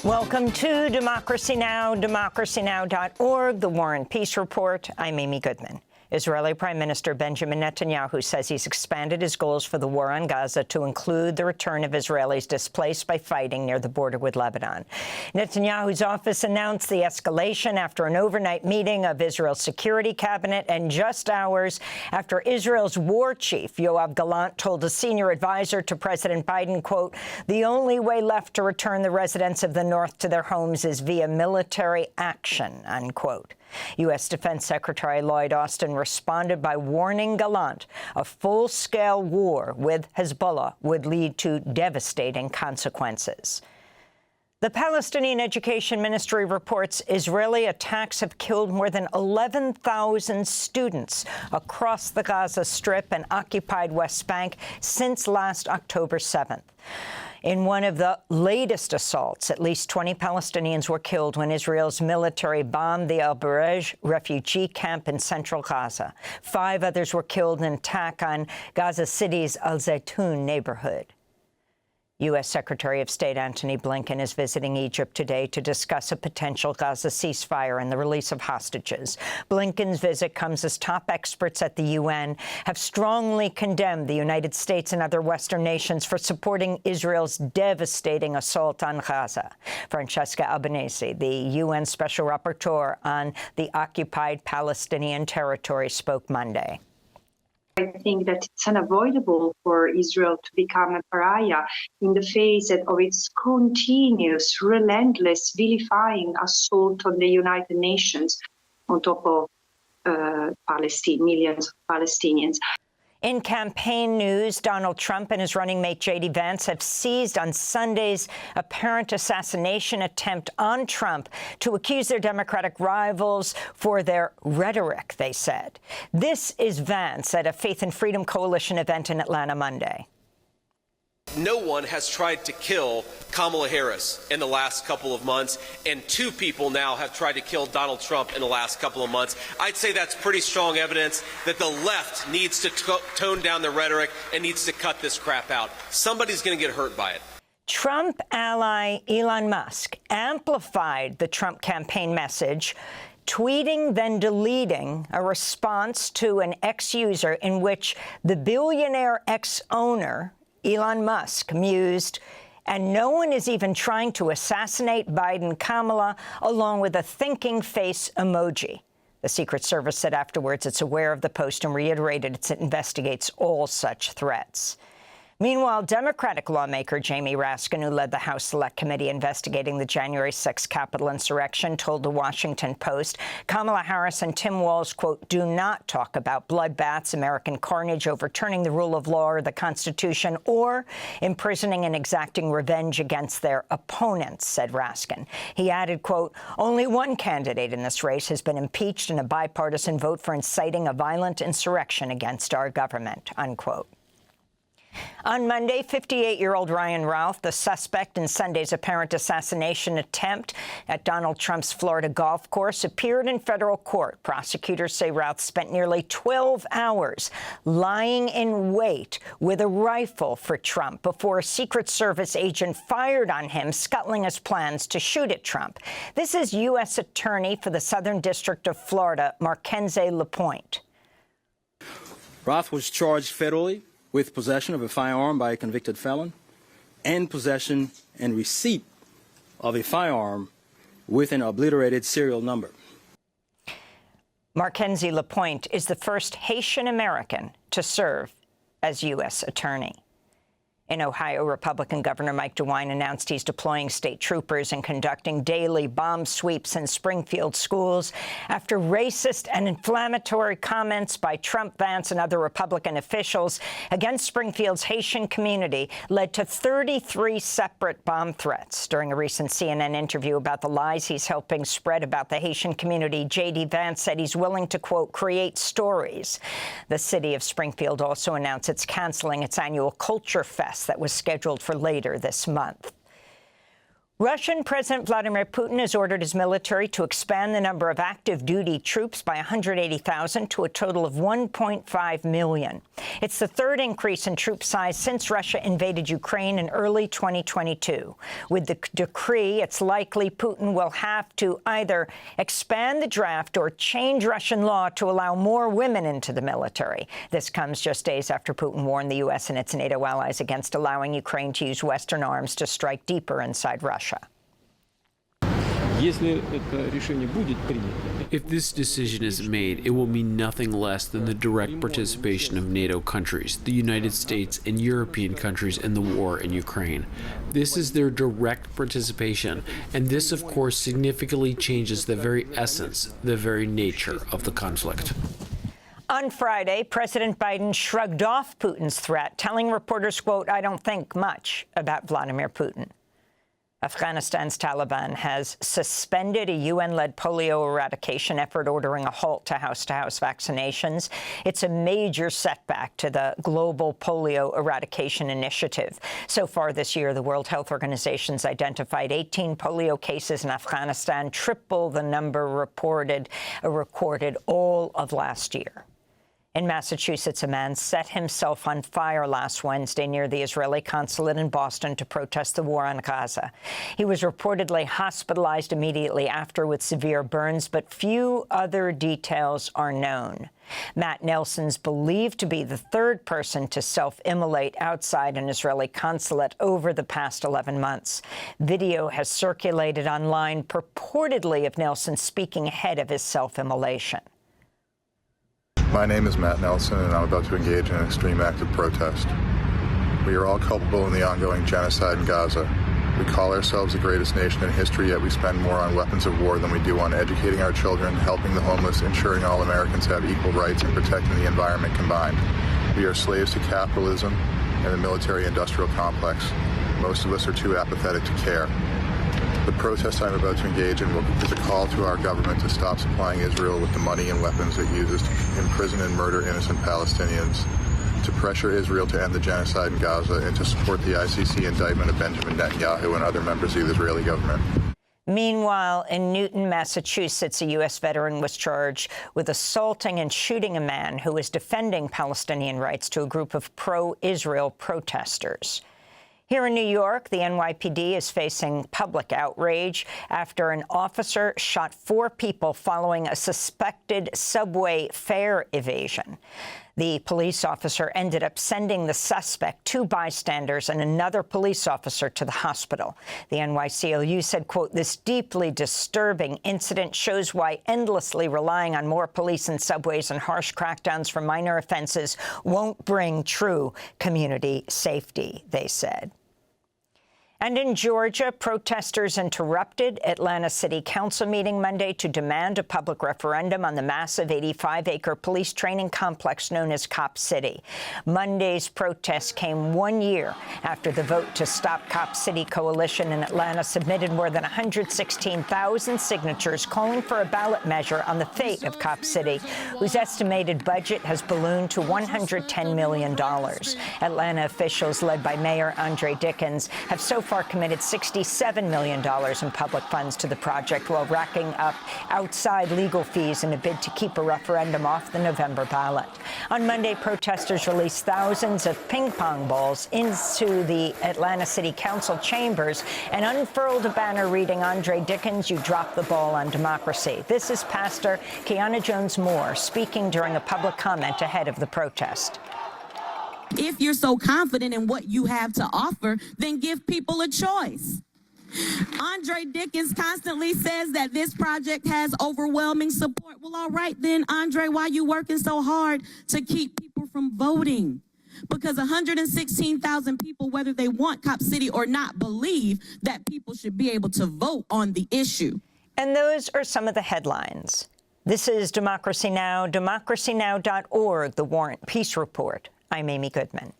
Welcome to Democracy Now!, democracynow.org, the War and Peace Report. I'm Amy Goodman. Israeli Prime Minister Benjamin Netanyahu says he's expanded his goals for the war on Gaza to include the return of Israelis displaced by fighting near the border with Lebanon. Netanyahu's office announced the escalation after an overnight meeting of Israel's security cabinet and just hours after Israel's war chief, Yoav Gallant, told a senior advisor to President Biden, quote, "The only way left to return the residents of the north to their homes is via military action," unquote. U.S. Defense Secretary Lloyd Austin responded by warning Gallant a full-scale war with Hezbollah would lead to devastating consequences. The Palestinian Education Ministry reports Israeli attacks have killed more than 11,000 students across the Gaza Strip and occupied West Bank since last October 7th. In one of the latest assaults, at least 20 Palestinians were killed when Israel's military bombed the Al Barej refugee camp in central Gaza. 5 others were killed in an attack on Gaza City's Al Zaytun neighborhood. U.S. Secretary of State Antony Blinken is visiting Egypt today to discuss a potential Gaza ceasefire and the release of hostages. Blinken's visit comes as top experts at the UN have strongly condemned the United States and other Western nations for supporting Israel's devastating assault on Gaza. Francesca Albanese, the UN Special Rapporteur on the occupied Palestinian territory, spoke Monday. I think that it's unavoidable for Israel to become a pariah in the face of its continuous, relentless, vilifying assault on the United Nations on top of millions of Palestinians. In campaign news, Donald Trump and his running mate J.D. Vance have seized on Sunday's apparent assassination attempt on Trump to accuse their Democratic rivals for their rhetoric, they said. This is Vance at a Faith and Freedom Coalition event in Atlanta Monday. No one has tried to kill Kamala Harris in the last couple of months, and 2 people now have tried to kill Donald Trump in the last couple of months. I'd say that's pretty strong evidence that the left needs to tone down the rhetoric and needs to cut this crap out. Somebody's going to get hurt by it. Trump ally Elon Musk amplified the Trump campaign message, tweeting, then deleting a response to an ex-user in which the billionaire ex-owner Elon Musk mused, "And no one is even trying to assassinate Biden, Kamala," along with a thinking face emoji. The Secret Service said afterwards it's aware of the post and reiterated it investigates all such threats. Meanwhile, Democratic lawmaker Jamie Raskin, who led the House Select Committee investigating the January 6th Capitol insurrection, told The Washington Post Kamala Harris and Tim Walz, quote, "do not talk about bloodbaths, American carnage, overturning the rule of law or the Constitution, or imprisoning and exacting revenge against their opponents," said Raskin. He added, quote, "only one candidate in this race has been impeached in a bipartisan vote for inciting a violent insurrection against our government," unquote. On Monday, 58-year-old Ryan Ralph, the suspect in Sunday's apparent assassination attempt at Donald Trump's Florida golf course, appeared in federal court. Prosecutors say Ralph spent nearly 12 hours lying in wait with a rifle for Trump before a Secret Service agent fired on him, scuttling his plans to shoot at Trump. This is U.S. Attorney for the Southern District of Florida, Markenzie Lapointe. Ralph was charged federally with possession of a firearm by a convicted felon and possession and receipt of a firearm with an obliterated serial number. Markenzie Lapointe is the first Haitian-American to serve as U.S. Attorney. In Ohio, Republican Governor Mike DeWine announced he's deploying state troopers and conducting daily bomb sweeps in Springfield schools after racist and inflammatory comments by Trump, Vance, and other Republican officials against Springfield's Haitian community led to 33 separate bomb threats. During a recent CNN interview about the lies he's helping spread about the Haitian community, J.D. Vance said he's willing to, quote, create stories. The city of Springfield also announced it's canceling its annual Culture Fest that was scheduled for later this month. Russian President Vladimir Putin has ordered his military to expand the number of active duty troops by 180,000 to a total of 1.5 million. It's the third increase in troop size since Russia invaded Ukraine in early 2022. With the decree, it's likely Putin will have to either expand the draft or change Russian law to allow more women into the military. This comes just days after Putin warned the U.S. and its NATO allies against allowing Ukraine to use Western arms to strike deeper inside Russia. If this decision is made, it will mean nothing less than the direct participation of NATO countries, the United States and European countries in the war in Ukraine. This is their direct participation, and this, of course, significantly changes the very essence, the very nature of the conflict. On Friday, President Biden shrugged off Putin's threat, telling reporters, quote, "I don't think much about Vladimir Putin." Afghanistan's Taliban has suspended a UN-led polio eradication effort, ordering a halt to house-to-house vaccinations. It's a major setback to the global polio eradication initiative. So far this year, the World Health Organization's identified 18 polio cases in Afghanistan, triple the number recorded all of last year. In Massachusetts, a man set himself on fire last Wednesday near the Israeli Consulate in Boston to protest the war on Gaza. He was reportedly hospitalized immediately after with severe burns, but few other details are known. Matt Nelson's believed to be the third person to self-immolate outside an Israeli consulate over the past 11 months. Video has circulated online purportedly of Nelson speaking ahead of his self-immolation. My name is Matt Nelson, and I'm about to engage in an extreme act of protest. We are all culpable in the ongoing genocide in Gaza. We call ourselves the greatest nation in history, yet we spend more on weapons of war than we do on educating our children, helping the homeless, ensuring all Americans have equal rights, and protecting the environment combined. We are slaves to capitalism and the military-industrial complex. Most of us are too apathetic to care. The protest I'm about to engage in is a call to our government to stop supplying Israel with the money and weapons it uses to imprison and murder innocent Palestinians, to pressure Israel to end the genocide in Gaza, and to support the ICC indictment of Benjamin Netanyahu and other members of the Israeli government. Meanwhile, in Newton, Massachusetts, a U.S. veteran was charged with assaulting and shooting a man who was defending Palestinian rights to a group of pro-Israel protesters. Here in New York, the NYPD is facing public outrage after an officer shot 4 people following a suspected subway fare evasion. The police officer ended up sending the suspect, 2 bystanders, and another police officer to the hospital. The NYCLU said, quote, "This deeply disturbing incident shows why endlessly relying on more police in subways and harsh crackdowns for minor offenses won't bring true community safety," they said. And in Georgia, protesters interrupted Atlanta City Council meeting Monday to demand a public referendum on the massive 85-acre police training complex known as Cop City. Monday's protest came 1 year after the Vote to Stop Cop City coalition in Atlanta submitted more than 116,000 signatures calling for a ballot measure on the fate of Cop City, whose estimated budget has ballooned to $110 million. Atlanta officials, led by Mayor Andre Dickens, have so far committed $67 million in public funds to the project while racking up outside legal fees in a bid to keep a referendum off the November ballot. On Monday, protesters released thousands of ping-pong balls into the Atlanta City Council chambers and unfurled a banner reading, "Andre Dickens, you dropped the ball on democracy." This is Pastor Kiana Jones-Moore speaking during a public comment ahead of the protest. If you're so confident in what you have to offer, then give people a choice. Andre Dickens constantly says that this project has overwhelming support. Well, all right then, Andre, why are you working so hard to keep people from voting? Because 116,000 people, whether they want Cop City or not, believe that people should be able to vote on the issue. And those are some of the headlines. This is Democracy Now!, democracynow.org, The War and Peace Report. I'm Amy Goodman.